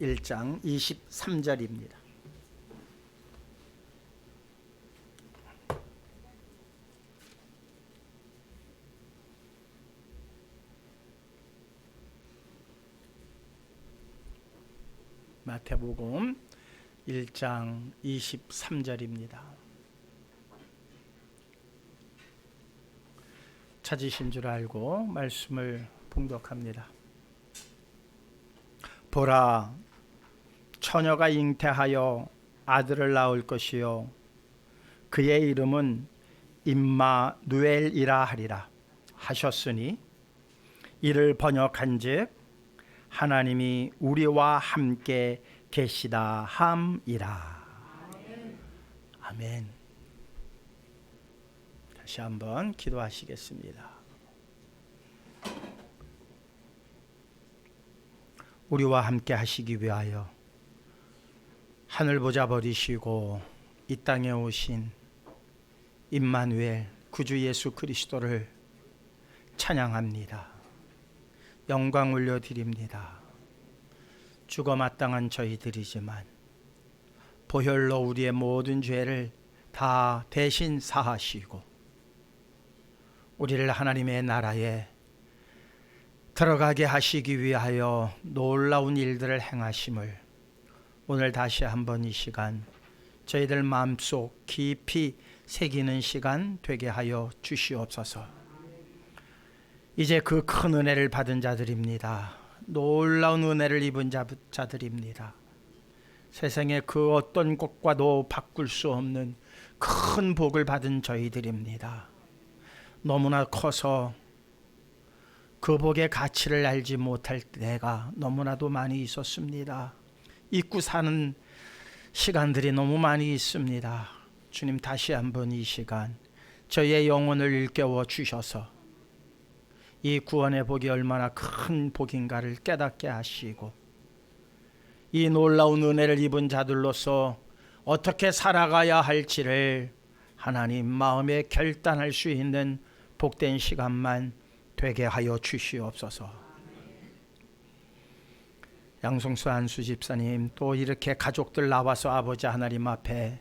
1장 23절입니다. 마태복음 1장 23절입니다. 찾으신 줄 알고 말씀을 봉독합니다. 보라, 처녀가 잉태하여 아들을 낳을 것이요 그의 이름은 임마누엘이라 하리라 하셨으니 이를 번역한즉 하나님이 우리와 함께 계시다 함이라. 아멘. 다시 한번 기도하시겠습니다. 우리와 함께 하시기 위하여 하늘 보좌 버리시고 이 땅에 오신 임마누엘 구주 예수 그리스도를 찬양합니다. 영광 올려드립니다. 죽어 마땅한 저희들이지만 보혈로 우리의 모든 죄를 다 대신 사하시고 우리를 하나님의 나라에 들어가게 하시기 위하여 놀라운 일들을 행하심을 오늘 다시 한번 이 시간 저희들 마음속 깊이 새기는 시간 되게 하여 주시옵소서. 이제 그 큰 은혜를 받은 자들입니다. 놀라운 은혜를 입은 자들입니다. 세상의 그 어떤 것과도 바꿀 수 없는 큰 복을 받은 저희들입니다. 너무나 커서 그 복의 가치를 알지 못할 때가 너무나도 많이 있었습니다. 잊고 사는 시간들이 너무 많이 있습니다. 주님, 다시 한번 이 시간 저희의 영혼을 일깨워 주셔서 이 구원의 복이 얼마나 큰 복인가를 깨닫게 하시고 이 놀라운 은혜를 입은 자들로서 어떻게 살아가야 할지를 하나님 마음에 결단할 수 있는 복된 시간만 되게 하여 주시옵소서. 양송수 안수 집사님 또 이렇게 가족들 나와서 아버지 하나님 앞에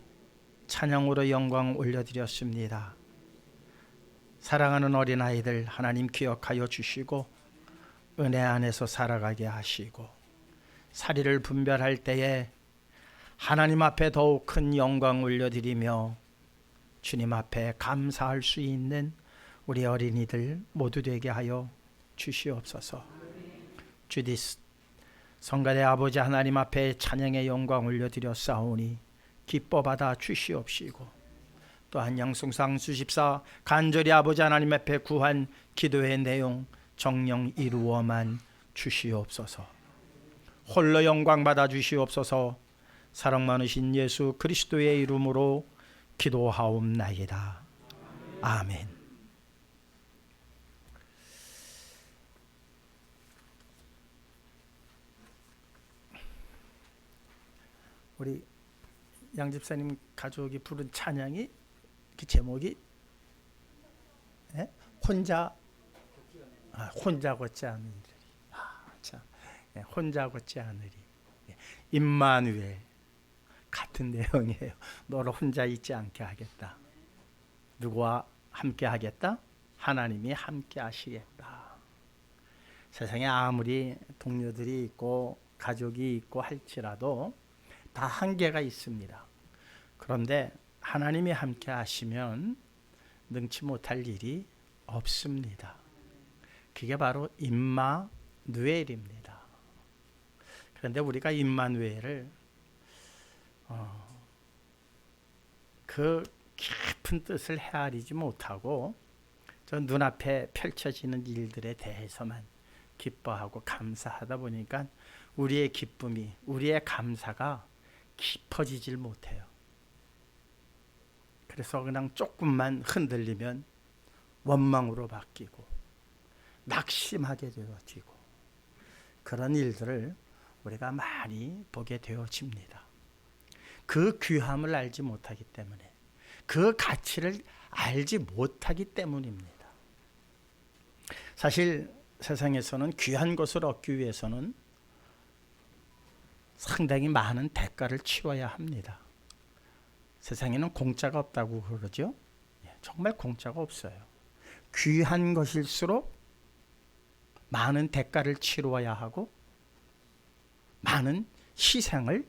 찬양으로 영광 올려드렸습니다. 사랑하는 어린아이들 하나님 기억하여 주시고 은혜 안에서 살아가게 하시고 사리를 분별할 때에 하나님 앞에 더욱 큰 영광 올려드리며 주님 앞에 감사할 수 있는 우리 어린이들 모두 되게 하여 주시옵소서. 주디스 성가대 아버지 하나님 앞에 찬양의 영광 올려드렸사오니 기뻐 받아 주시옵시고 또한 양송상 수집사 간절히 아버지 하나님 앞에 구한 기도의 내용 정령 이루어만 주시옵소서. 홀로 영광 받아 주시옵소서. 사랑 많으신 예수 그리스도의 이름으로 기도하옵나이다. 아멘. 우리 양 집사님 가족이 부른 찬양이 그 제목이 혼자 걷지 않으리. 참, 혼자 걷지 않으리. 임마누엘 같은 내용이에요. 너를 혼자 있지 않게 하겠다. 누구와 함께 하겠다? 하나님이 함께 하시겠다. 세상에 아무리 동료들이 있고 가족이 있고 할지라도 다 한계가 있습니다. 그런데 하나님이 함께 하시면 능치 못할 일이 없습니다. 그게 바로 임마누엘입니다. 그런데 우리가 임마누엘을 그 깊은 뜻을 헤아리지 못하고 저 눈앞에 펼쳐지는 일들에 대해서만 기뻐하고 감사하다 보니까 우리의 기쁨이, 우리의 감사가 깊어지질 못해요. 그래서 그냥 조금만 흔들리면 원망으로 바뀌고 낙심하게 되어지고 그런 일들을 우리가 많이 보게 되어집니다. 그 귀함을 알지 못하기 때문에, 그 가치를 알지 못하기 때문입니다. 사실 세상에서는 귀한 것을 얻기 위해서는 상당히 많은 대가를 치러야 합니다. 세상에는 공짜가 없다고 그러죠. 정말 공짜가 없어요. 귀한 것일수록 많은 대가를 치러야 하고 많은 희생을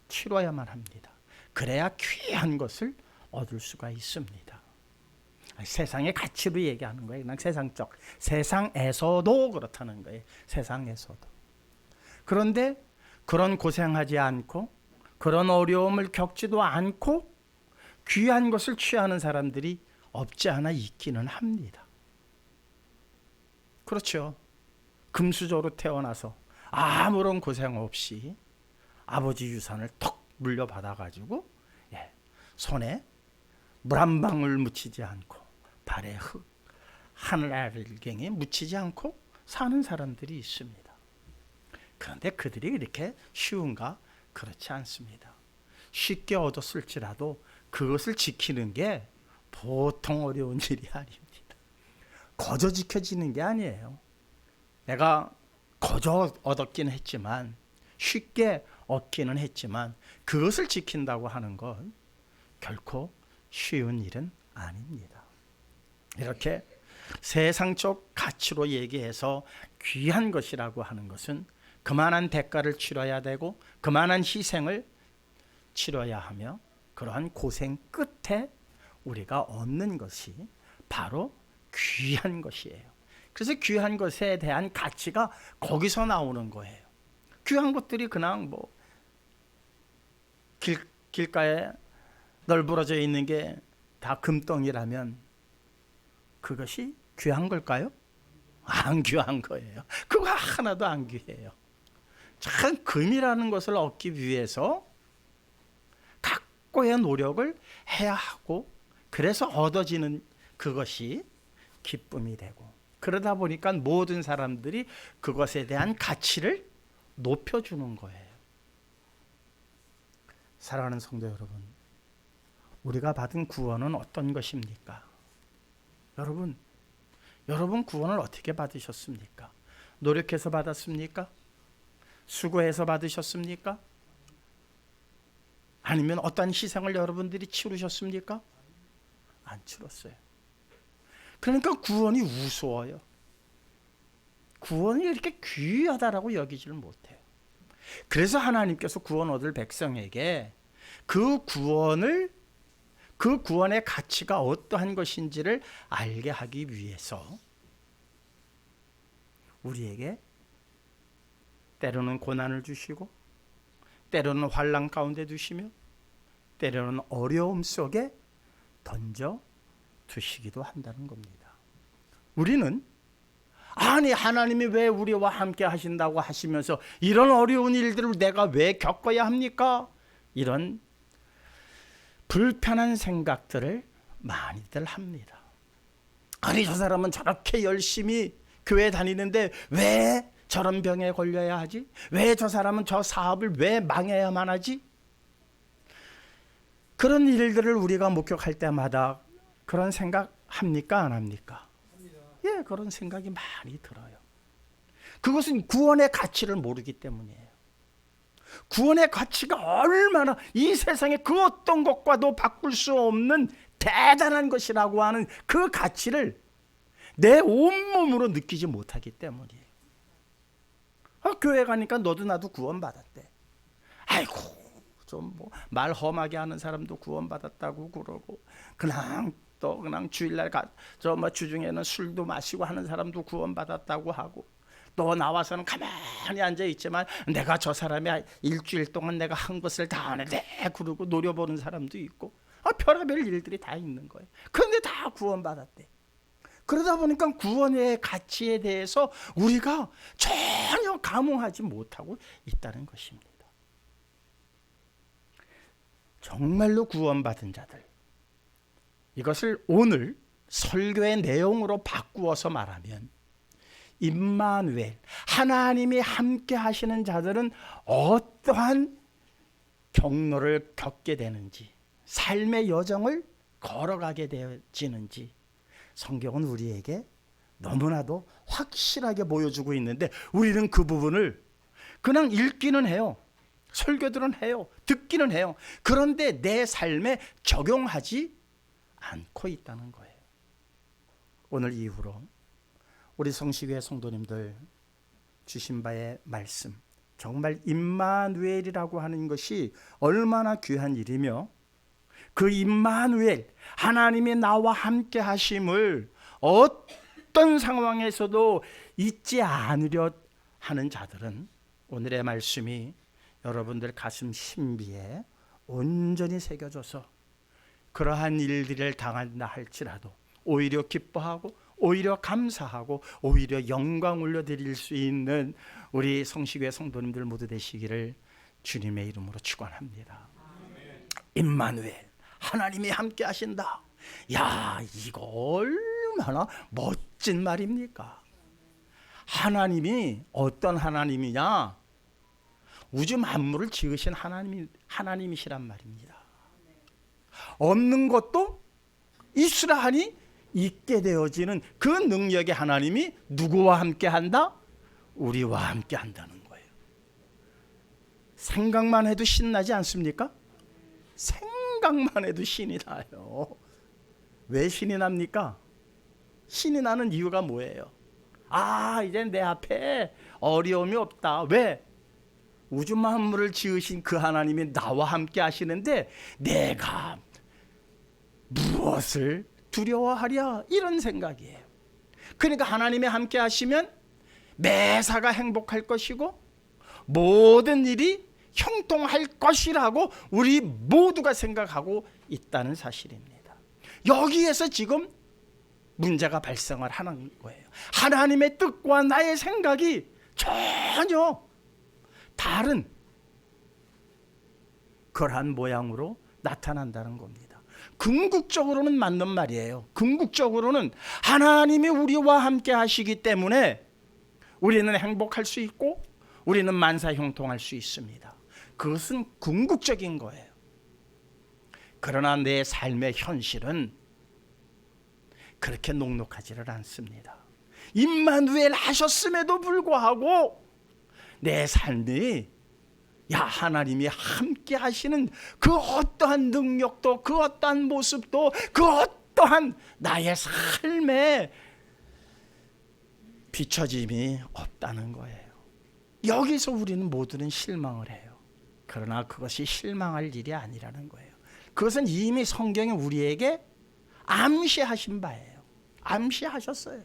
치러야만 합니다. 그래야 귀한 것을 얻을 수가 있습니다. 세상의 가치로 얘기하는 거예요. 그냥 세상적, 세상에서도 그렇다는 거예요. 세상에서도. 그런데 그런 고생하지 않고 그런 어려움을 겪지도 않고 귀한 것을 취하는 사람들이 없지 않아 있기는 합니다. 그렇죠. 금수저로 태어나서 아무런 고생 없이 아버지 유산을 턱 물려받아가지고 손에 물 한 방울 묻히지 않고 발에 흙, 하늘 알갱이 묻히지 않고 사는 사람들이 있습니다. 그런데 그들이 이렇게 쉬운가? 그렇지 않습니다. 쉽게 얻었을지라도 그것을 지키는 게 보통 어려운 일이 아닙니다. 거저 지켜지는 게 아니에요. 내가 거저 얻었기는 했지만 쉽게 얻기는 했지만 그것을 지킨다고 하는 건 결코 쉬운 일은 아닙니다. 이렇게 세상적 가치로 얘기해서 귀한 것이라고 하는 것은 그만한 대가를 치러야 되고 그만한 희생을 치러야 하며 그러한 고생 끝에 우리가 얻는 것이 바로 귀한 것이에요. 그래서 귀한 것에 대한 가치가 거기서 나오는 거예요. 귀한 것들이 그냥 뭐 길가에 널브러져 있는 게 다 금덩이라면 그것이 귀한 걸까요? 안 귀한 거예요. 그거 하나도 안 귀해요. 참 금이라는 것을 얻기 위해서 각고의 노력을 해야 하고 그래서 얻어지는 그것이 기쁨이 되고 그러다 보니까 모든 사람들이 그것에 대한 가치를 높여주는 거예요. 사랑하는 성도 여러분, 우리가 받은 구원은 어떤 것입니까? 여러분 구원을 어떻게 받으셨습니까? 노력해서 받았습니까? 수고해서 받으셨습니까? 아니면 어떤 희생을 여러분들이 치르셨습니까? 안 치렀어요. 그러니까 구원이 우스워요. 구원이 이렇게 귀하다라고 여기지를 못해요. 그래서 하나님께서 구원 얻을 백성에게 그 구원의 가치가 어떠한 것인지를 알게 하기 위해서 우리에게 때로는 고난을 주시고 때로는 환난 가운데 두시며 때로는 어려움 속에 던져 두시기도 한다는 겁니다. 우리는 아니 하나님이 왜 우리와 함께 하신다고 하시면서 이런 어려운 일들을 내가 왜 겪어야 합니까? 이런 불편한 생각들을 많이들 합니다. 아니 저 사람은 저렇게 열심히 교회 다니는데 왜 저런 병에 걸려야 하지? 왜 저 사람은 저 사업을 왜 망해야만 하지? 그런 일들을 우리가 목격할 때마다 그런 생각 합니까? 안 합니까? 예, 그런 생각이 많이 들어요. 그것은 구원의 가치를 모르기 때문이에요. 구원의 가치가 얼마나 이 세상에 그 어떤 것과도 바꿀 수 없는 대단한 것이라고 하는 그 가치를 내 온몸으로 느끼지 못하기 때문이에요. 교회 가니까 너도 나도 구원받았대. 아이고 좀 뭐 말 험하게 하는 사람도 구원받았다고 그러고 그냥 주일날 주중에는 술도 마시고 하는 사람도 구원받았다고 하고 또 나와서는 가만히 앉아 있지만 내가 저 사람이 일주일 동안 내가 한 것을 다 하는데 그러고 노려보는 사람도 있고 별의별 일들이 다 있는 거예요. 그런데 다 구원받았대. 그러다 보니까 구원의 가치에 대해서 우리가 전혀 감흥하지 못하고 있다는 것입니다. 정말로 구원받은 자들, 이것을 오늘 설교의 내용으로 바꾸어서 말하면 임마누엘, 하나님이 함께 하시는 자들은 어떠한 경로를 겪게 되는지, 삶의 여정을 걸어가게 되어지는지 성경은 우리에게 너무나도 확실하게 보여주고 있는데 우리는 그 부분을 그냥 읽기는 해요. 설교들은 해요. 듣기는 해요. 그런데 내 삶에 적용하지 않고 있다는 거예요. 오늘 이후로 우리 성시교회 성도님들 주신 바의 말씀, 정말 임마누엘이라고 하는 것이 얼마나 귀한 일이며 그 임마누엘, 하나님이 나와 함께 하심을 어떤 상황에서도 잊지 않으려 하는 자들은 오늘의 말씀이 여러분들 가슴 심비에 온전히 새겨져서 그러한 일들을 당한다 할지라도 오히려 기뻐하고 오히려 감사하고 오히려 영광 올려드릴 수 있는 우리 성시교회 성도님들 모두 되시기를 주님의 이름으로 축원합니다. 임마누엘, 하나님이 함께 하신다. 야, 이거 얼마나 멋진 말입니까? 하나님이 어떤 하나님이냐? 우주 만물을 지으신 하나님이시란 말입니다. 없는 것도 있으라 하니 있게 되어지는 그 능력의 하나님이 누구와 함께 한다? 우리와 함께 한다는 거예요. 생각만 해도 신나지 않습니까? 생각만 해도 신이 나요. 왜 신이 납니까? 신이 나는 이유가 뭐예요? 아, 이제 내 앞에 어려움이 없다. 왜? 우주 만물을 지으신 그 하나님이 나와 함께 하시는데 내가 무엇을 두려워하랴, 이런 생각이에요. 그러니까 하나님이 함께 하시면 매사가 행복할 것이고 모든 일이 형통할 것이라고 우리 모두가 생각하고 있다는 사실입니다. 여기에서 지금 문제가 발생을 하는 거예요. 하나님의 뜻과 나의 생각이 전혀 다른 그러한 모양으로 나타난다는 겁니다. 궁극적으로는 맞는 말이에요. 궁극적으로는 하나님이 우리와 함께 하시기 때문에 우리는 행복할 수 있고 우리는 만사 형통할 수 있습니다. 그것은 궁극적인 거예요. 그러나 내 삶의 현실은 그렇게 녹록하지를 않습니다. 임마누엘 하셨음에도 불구하고 내 삶이 야, 하나님이 함께 하시는 그 어떠한 능력도 그 어떠한 모습도 그 어떠한 나의 삶에 비춰짐이 없다는 거예요. 여기서 우리는 모두는 실망을 해요. 그러나 그것이 실망할 일이 아니라는 거예요. 그것은 이미 성경에 우리에게 암시하신 바예요. 암시하셨어요.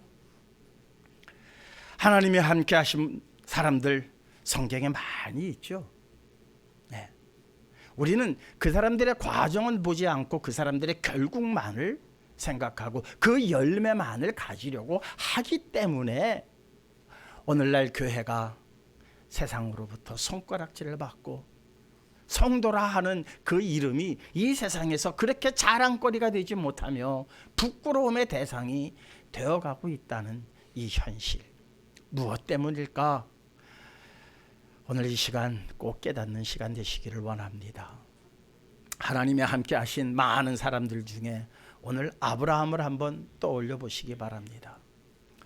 하나님이 함께 하신 사람들 성경에 많이 있죠. 네. 우리는 그 사람들의 과정은 보지 않고 그 사람들의 결국만을 생각하고 그 열매만을 가지려고 하기 때문에 오늘날 교회가 세상으로부터 손가락질을 받고 성도라 하는 그 이름이 이 세상에서 그렇게 자랑거리가 되지 못하며 부끄러움의 대상이 되어가고 있다는 이 현실, 무엇 때문일까? 오늘 이 시간 꼭 깨닫는 시간 되시기를 원합니다. 하나님이 함께 하신 많은 사람들 중에 오늘 아브라함을 한번 떠올려 보시기 바랍니다.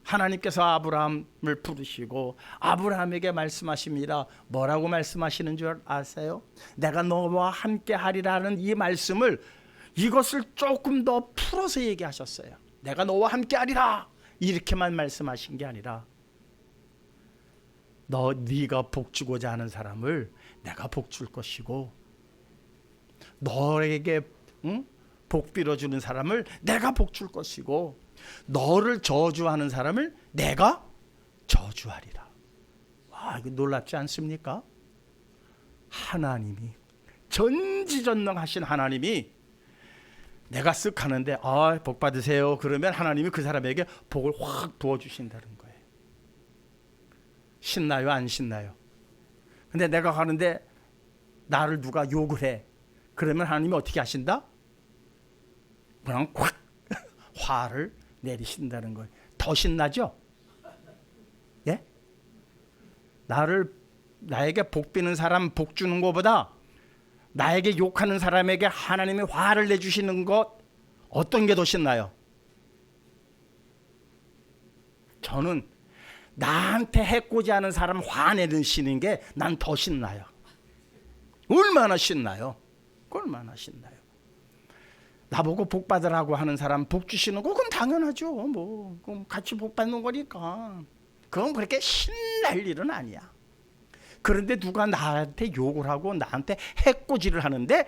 하나님께서 아브라함을 부르시고 아브라함에게 말씀하십니다. 뭐라고 말씀하시는 줄 아세요? 내가 너와 함께 하리라는 이 말씀을 이것을 조금 더 풀어서 얘기하셨어요. 내가 너와 함께 하리라, 이렇게만 말씀하신 게 아니라 네가 복 주고자 하는 사람을 내가 복 줄 것이고 너에게 복 빌어주는 사람을 내가 복 줄 것이고 너를 저주하는 사람을 내가 저주하리라. 와, 이거 놀랍지 않습니까? 하나님이, 전지전능하신 하나님이 내가 쓱 하는데 복 받으세요 그러면 하나님이 그 사람에게 복을 확 부어주신다는 거예요. 신나요, 안 신나요? 근데 내가 가는데 나를 누가 욕을 해, 그러면 하나님이 어떻게 하신다? 그냥 콱 화를 내리신다는 거예요. 더 신나죠? 예? 나에게 복 비는 사람 복 주는 것보다 나에게 욕하는 사람에게 하나님이 화를 내주시는 것, 어떤 게 더 신나요? 저는 나한테 해코지 하는 사람 화내시는 게 난 더 신나요. 얼마나 신나요? 얼마나 신나요? 나보고 복 받으라고 하는 사람 복 주시는 거 그건 당연하죠. 뭐 그럼 같이 복 받는 거니까. 그건 그렇게 신날 일은 아니야. 그런데 누가 나한테 욕을 하고 나한테 해코지를 하는데